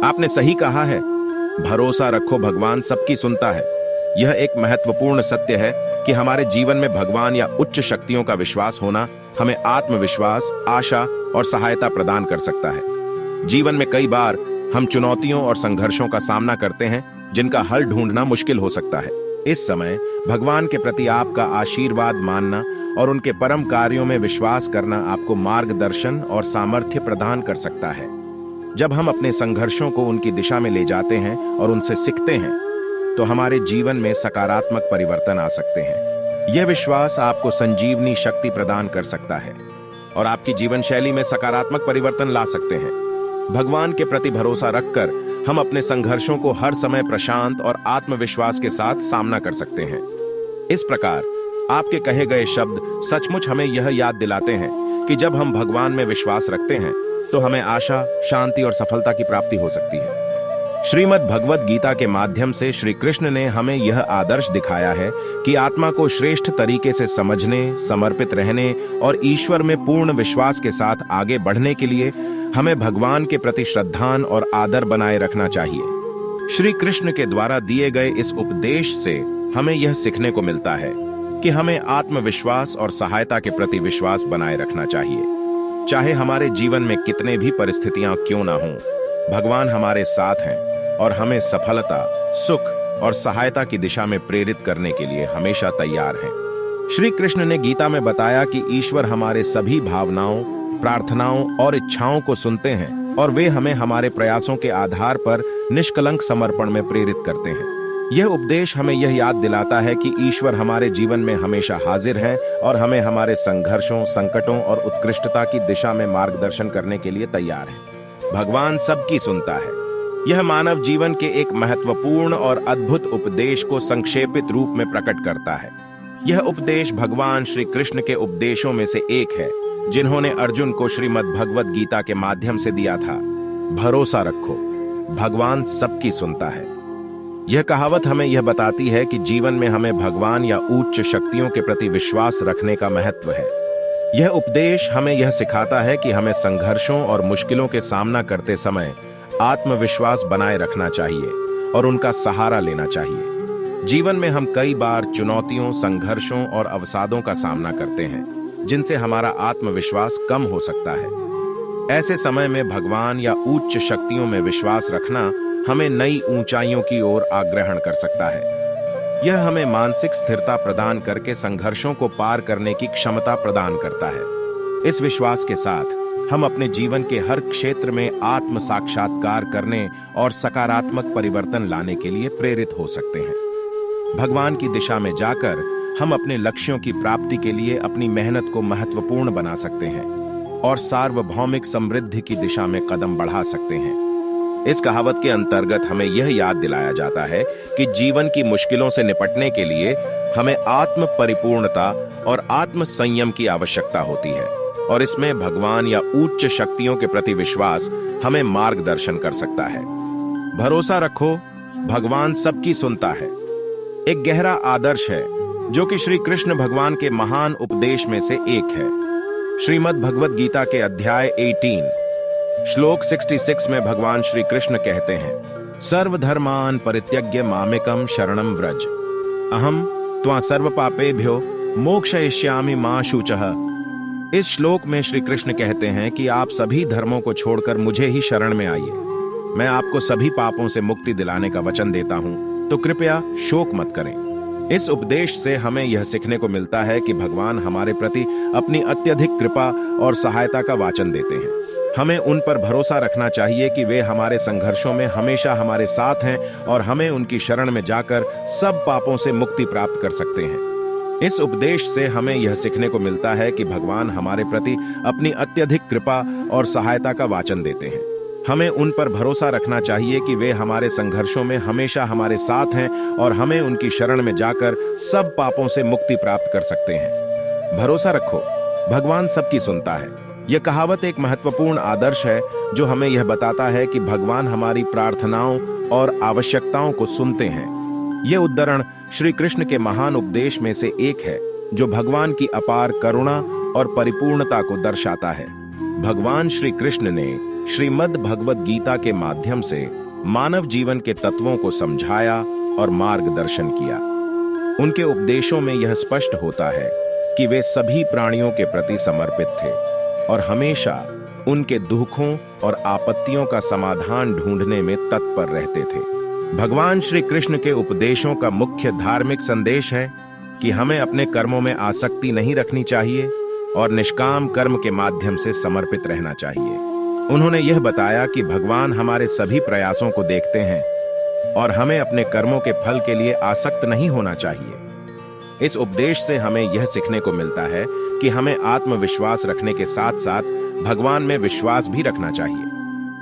आपने सही कहा है। भरोसा रखो, भगवान सबकी सुनता है। यह एक महत्वपूर्ण सत्य है कि हमारे जीवन में भगवान या उच्च शक्तियों का विश्वास होना हमें आत्मविश्वास, आशा और सहायता प्रदान कर सकता है। जीवन में कई बार हम चुनौतियों और संघर्षों का सामना करते हैं जिनका हल ढूंढना मुश्किल हो सकता है। इस समय भगवान के प्रति आपका आशीर्वाद मानना और उनके परम कार्यों में विश्वास करना आपको मार्गदर्शन और सामर्थ्य प्रदान कर सकता है। जब हम अपने संघर्षों को उनकी दिशा में ले जाते हैं और उनसे सीखते हैं तो हमारे जीवन में सकारात्मक परिवर्तन आ सकते हैं। यह विश्वास आपको संजीवनी शक्ति प्रदान कर सकता है और आपकी जीवन शैली में सकारात्मक परिवर्तन ला सकते हैं। भगवान के प्रति भरोसा रखकर हम अपने संघर्षों को हर समय प्रशांत और आत्मविश्वास के साथ सामना कर सकते हैं। इस प्रकार आपके कहे गए शब्द सचमुच हमें यह याद दिलाते हैं कि जब हम भगवान में विश्वास रखते हैं तो हमें आशा, शांति और सफलता की प्राप्ति हो सकती है। श्रीमद् भगवद गीता के माध्यम से श्री कृष्ण ने हमें यह आदर्श दिखाया है कि आत्मा को श्रेष्ठ तरीके से समझने, समर्पित रहने और ईश्वर में पूर्ण विश्वास के साथ आगे बढ़ने के लिए हमें भगवान के प्रति श्रद्धान और आदर बनाए रखना चाहिए। श्री कृष्ण के द्वारा दिए गए इस उपदेश से हमें यह सीखने को मिलता है कि हमें आत्मविश्वास और सहायता के प्रति विश्वास बनाए रखना चाहिए। चाहे हमारे जीवन में कितने भी परिस्थितियां क्यों ना हों, भगवान हमारे साथ हैं और हमें सफलता, सुख और सहायता की दिशा में प्रेरित करने के लिए हमेशा तैयार हैं। श्री कृष्ण ने गीता में बताया कि ईश्वर हमारे सभी भावनाओं, प्रार्थनाओं और इच्छाओं को सुनते हैं और वे हमें हमारे प्रयासों के आधार पर निष्कलंक समर्पण में प्रेरित करते हैं। यह उपदेश हमें यह याद दिलाता है कि ईश्वर हमारे जीवन में हमेशा हाजिर हैं और हमें हमारे संघर्षों, संकटों और उत्कृष्टता की दिशा में मार्गदर्शन करने के लिए तैयार है। भगवान सबकी सुनता है। यह मानव जीवन के एक महत्वपूर्ण और अद्भुत उपदेश को संक्षेपित रूप में प्रकट करता है। यह उपदेश भगवान श्री कृष्ण के उपदेशों में से एक है जिन्होंने अर्जुन को श्रीमद् भगवद गीता के माध्यम से दिया था। भरोसा रखो, भगवान सबकी सुनता है। यह कहावत हमें यह बताती है कि जीवन में हमें भगवान या उच्च शक्तियों के प्रति विश्वास रखने का महत्व है। यह उपदेश हमें यह सिखाता है कि हमें संघर्षों और मुश्किलों के सामना करते समय आत्मविश्वास बनाए रखना चाहिए और उनका सहारा लेना चाहिए। जीवन में हम कई बार चुनौतियों, संघर्षों और अवसादों का सामना करते हैं जिनसे हमारा आत्मविश्वास कम हो सकता है। ऐसे समय में भगवान या उच्च शक्तियों में विश्वास रखना हमें नई ऊंचाइयों की ओर आग्रहण कर सकता है। यह हमें मानसिक स्थिरता प्रदान करके संघर्षों को पार करने की क्षमता प्रदान करता है। इस विश्वास के साथ हम अपने जीवन के हर क्षेत्र में आत्म साक्षात्कार करने और सकारात्मक परिवर्तन लाने के लिए प्रेरित हो सकते हैं। भगवान की दिशा में जाकर हम अपने लक्ष्यों की प्राप्ति के लिए अपनी मेहनत को महत्वपूर्ण बना सकते हैं और सार्वभौमिक समृद्धि की दिशा में कदम बढ़ा सकते हैं। इस कहावत के अंतर्गत हमें यह याद दिलाया जाता है कि जीवन की मुश्किलों से निपटने के लिए हमें आत्म परिपूर्णता और आत्म संयम की आवश्यकता होती है और इसमें भगवान या उच्च शक्तियों के प्रति विश्वास हमें मार्गदर्शन कर सकता है। भरोसा रखो, भगवान सबकी सुनता है एक गहरा आदर्श है जो कि श्री कृष्ण भगवान के महान उपदेश में से एक है। श्रीमद् भगवद गीता के अध्याय 18 श्लोक 66 में भगवान श्री कृष्ण कहते हैं, सर्वधर्मान परित्यज्य मामेकम शरणम व्रज, अहम त्वा सर्व पापेभ्यो मोक्षयिष्यामि मा शुचः। इस श्लोक में श्री कृष्ण कहते हैं कि आप सभी धर्मों को छोड़कर मुझे ही शरण में आइए, मैं आपको सभी पापों से मुक्ति दिलाने का वचन देता हूं, तो कृपया शोक मत करें। इस उपदेश से हमें यह सीखने को मिलता है कि भगवान हमारे प्रति अपनी अत्यधिक कृपा और सहायता का वाचन देते हैं। हमें उन पर भरोसा रखना चाहिए कि वे हमारे संघर्षों में हमेशा हमारे साथ हैं और हमें उनकी शरण में जाकर सब पापों से मुक्ति प्राप्त कर सकते हैं। इस उपदेश से हमें यह सीखने को मिलता है कि भगवान हमारे प्रति अपनी अत्यधिक कृपा और सहायता का वाचन देते हैं। हमें उन पर भरोसा रखना चाहिए कि वे हमारे संघर्षों में हमेशा हमारे साथ हैं और हमें उनकी शरण में जाकर सब पापों से मुक्ति प्राप्त कर सकते हैं। भरोसा रखो, भगवान सबकी सुनता है। यह कहावत एक महत्वपूर्ण आदर्श है जो हमें यह बताता है कि भगवान हमारी प्रार्थनाओं और आवश्यकताओं को सुनते हैं। यह उद्धरण श्री कृष्ण के महान उपदेश में से एक है जो भगवान की अपार करुणा और परिपूर्णता को दर्शाता है। भगवान श्री कृष्ण ने श्रीमद् भगवद गीता के माध्यम से मानव जीवन के तत्वों को समझाया और मार्गदर्शन किया। उनके उपदेशों में यह स्पष्ट होता है कि वे सभी प्राणियों के प्रति समर्पित थे और हमेशा उनके दुखों और आपत्तियों का समाधान ढूंढने में तत्पर रहते थे। भगवान श्री कृष्ण के उपदेशों का मुख्य धार्मिक संदेश है कि हमें अपने कर्मों में आसक्ति नहीं रखनी चाहिए और निष्काम कर्म के माध्यम से समर्पित रहना चाहिए। उन्होंने यह बताया कि भगवान हमारे सभी प्रयासों को देखते हैं और हमें अपने कर्मों के फल के लिए आसक्त नहीं होना चाहिए। इस उपदेश से हमें यह सीखने को मिलता है कि हमें आत्मविश्वास रखने के साथ साथ भगवान में विश्वास भी रखना चाहिए।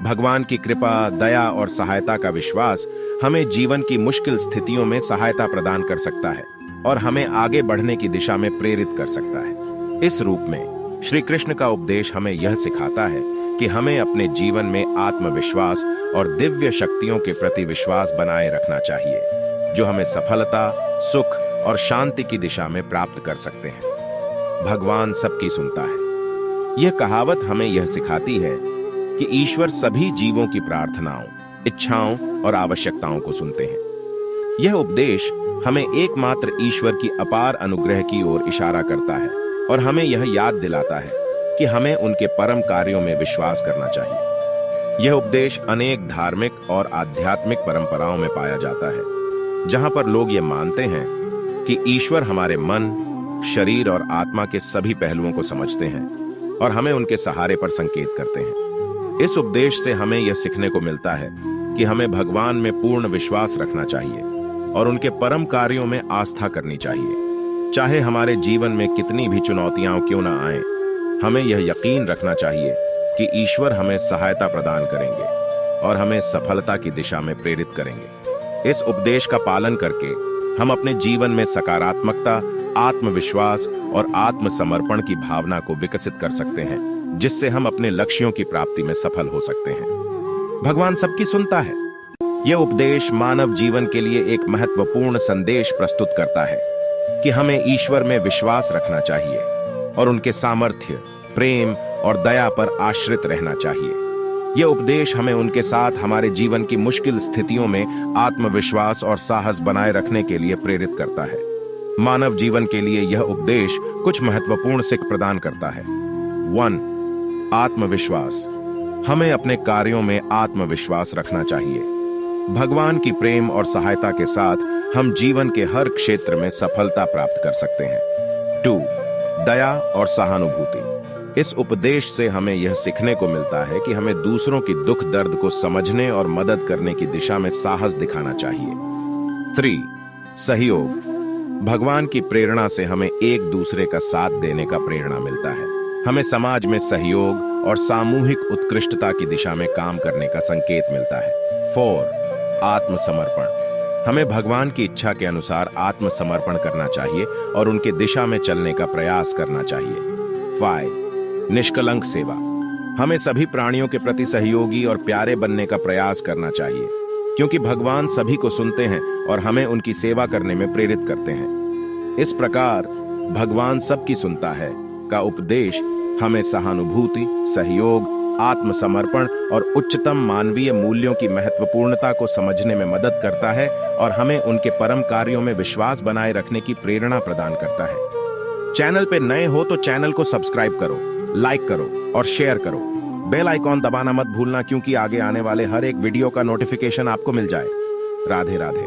भगवान की कृपा, दया और सहायता का विश्वास हमें जीवन की मुश्किल स्थितियों में सहायता प्रदान कर सकता है और हमें आगे बढ़ने की दिशा में प्रेरित कर सकता है। इस रूप में श्री कृष्ण का उपदेश हमें यह सिखाता है कि हमें अपने जीवन में आत्मविश्वास और दिव्य शक्तियों के प्रति विश्वास बनाए रखना चाहिए, जो हमें सफलता, सुख और शांति की दिशा में प्राप्त कर सकते हैं। भगवान सबकी सुनता है। यह कहावत हमें यह सिखाती है कि ईश्वर सभी जीवों की प्रार्थनाओं, इच्छाओं और आवश्यकताओं को सुनते हैं। यह उपदेश हमें एकमात्र ईश्वर की अपार अनुग्रह की ओर इशारा करता है और हमें यह याद दिलाता है कि हमें उनके परम कार्यों में विश्वास करना चाहिए। यह उपदेश अनेक धार्मिक और आध्यात्मिक परंपराओं में पाया जाता है, जहां पर लोग ये मानते हैं कि ईश्वर हमारे मन, शरीर और आत्मा के सभी पहलुओं को समझते हैं और हमें उनके सहारे पर संकेत करते हैं। इस उपदेश से हमें यह सीखने को मिलता है कि हमें भगवान में पूर्ण विश्वास रखना चाहिए और उनके परम कार्यों में आस्था करनी चाहिए। चाहे हमारे जीवन में कितनी भी चुनौतियां क्यों न आए, हमें यह यकीन रखना चाहिए कि ईश्वर हमें सहायता प्रदान करेंगे और हमें सफलता की दिशा में प्रेरित करेंगे। इस उपदेश का पालन करके हम अपने जीवन में सकारात्मकता, आत्मविश्वास और आत्मसमर्पण की भावना को विकसित कर सकते हैं, जिससे हम अपने लक्ष्यों की प्राप्ति में सफल हो सकते हैं। भगवान सबकी सुनता है। यह उपदेश मानव जीवन के लिए एक महत्वपूर्ण संदेश प्रस्तुत करता है कि हमें ईश्वर में विश्वास रखना चाहिए और उनके सामर्थ्य, प्रेम और दया पर आश्रित रहना चाहिए। यह उपदेश हमें उनके साथ हमारे जीवन की मुश्किल स्थितियों में आत्मविश्वास और साहस बनाए रखने के लिए प्रेरित करता है। मानव जीवन के लिए यह उपदेश कुछ महत्वपूर्ण सीख प्रदान करता है। 1. आत्मविश्वास। हमें अपने कार्यों में आत्मविश्वास रखना चाहिए। भगवान की प्रेम और सहायता के साथ हम जीवन के हर क्षेत्र में सफलता प्राप्त कर सकते हैं। 2. दया और सहानुभूति। इस उपदेश से हमें यह सीखने को मिलता है कि हमें दूसरों की दुख दर्द को समझने और मदद करने की दिशा में साहस दिखाना चाहिए। 3. सहयोग। भगवान की प्रेरणा से हमें एक दूसरे का साथ देने का प्रेरणा मिलता है। हमें समाज में सहयोग और सामूहिक उत्कृष्टता की दिशा में काम करने का संकेत मिलता है। 4. आत्मसमर्पण। हमें भगवान की इच्छा के अनुसार आत्मसमर्पण करना चाहिए और उनके दिशा में चलने का प्रयास करना चाहिए। 5. निष्कलंक सेवा। हमें सभी प्राणियों के प्रति सहयोगी और प्यारे बनने का प्रयास करना चाहिए, क्योंकि भगवान सभी को सुनते हैं और हमें उनकी सेवा करने में प्रेरित करते हैं। इस प्रकार भगवान सबकी सुनता है का उपदेश हमें सहानुभूति, सहयोग, आत्मसमर्पण और उच्चतम मानवीय मूल्यों की महत्वपूर्णता को समझने में मदद करता है और हमें उनके परम कार्यों में विश्वास बनाए रखने की प्रेरणा प्रदान करता है। चैनल पे नए हो तो चैनल को सब्सक्राइब करो, लाइक करो और शेयर करो। बेल आइकॉन दबाना मत भूलना, क्योंकि आगे आने वाले हर एक वीडियो का नोटिफिकेशन आपको मिल जाए। राधे राधे।